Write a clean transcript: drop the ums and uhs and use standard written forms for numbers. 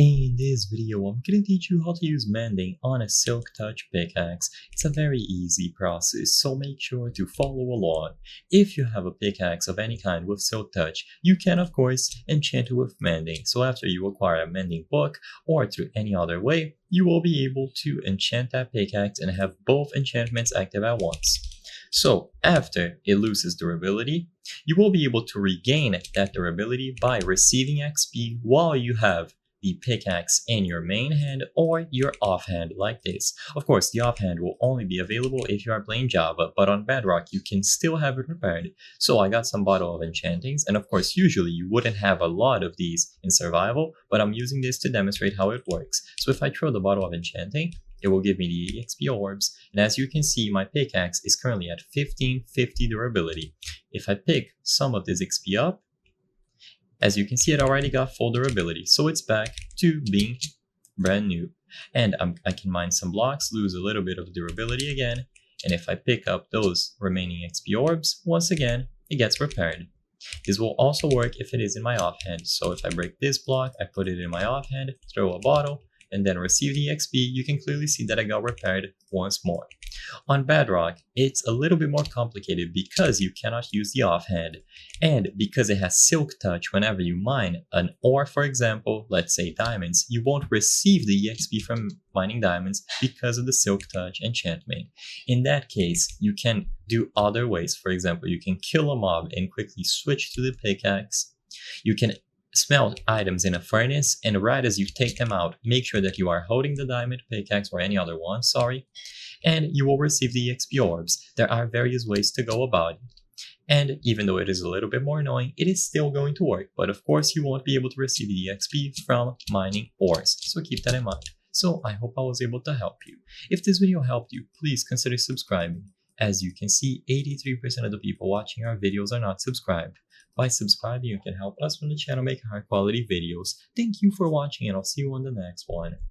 In this video, I'm going to teach you how to use mending on a silk touch pickaxe. It's a very easy process, so make sure to follow along. If you have a pickaxe of any kind with silk touch, you can of course enchant it with mending. So after you acquire a mending book or through any other way, you will be able to enchant that pickaxe and have both enchantments active at once. So after it loses durability, you will be able to regain that durability by receiving XP while you have the pickaxe in your main hand or your offhand like this. Of course, the offhand will only be available if you are playing Java, but on Bedrock you can still have it prepared. So I got some bottle of enchantings, and of course usually you wouldn't have a lot of these in survival, but I'm using this to demonstrate how it works. So if I throw the bottle of enchanting, it will give me the XP orbs, and as you can see, my pickaxe is currently at 1550 durability. If I pick some of this XP up, as you can see, it already got full durability, so it's back to being brand new. And I can mine some blocks, lose a little bit of durability again, and if I pick up those remaining XP orbs, once again, it gets repaired. This will also work if it is in my offhand, so if I break this block, I put it in my offhand, throw a bottle, and then receive the XP, you can clearly see that I got repaired once more. On Bedrock, it's a little bit more complicated because you cannot use the offhand, and because it has silk touch. Whenever you mine an ore, for example, let's say diamonds, you won't receive the EXP from mining diamonds because of the silk touch enchantment. In that case, you can do other ways. For example, you can kill a mob and quickly switch to the pickaxe. You can smelt items in a furnace, and right as you take them out, make sure that you are holding the diamond pickaxe or any other one, and you will receive the XP orbs. There are various ways to go about it. And even though it is a little bit more annoying, it is still going to work. But of course, you won't be able to receive the XP from mining ores. So keep that in mind. So I hope I was able to help you. If this video helped you, please consider subscribing. As you can see, 83% of the people watching our videos are not subscribed. By subscribing, you can help us on the channel make high quality videos. Thank you for watching, and I'll see you on the next one.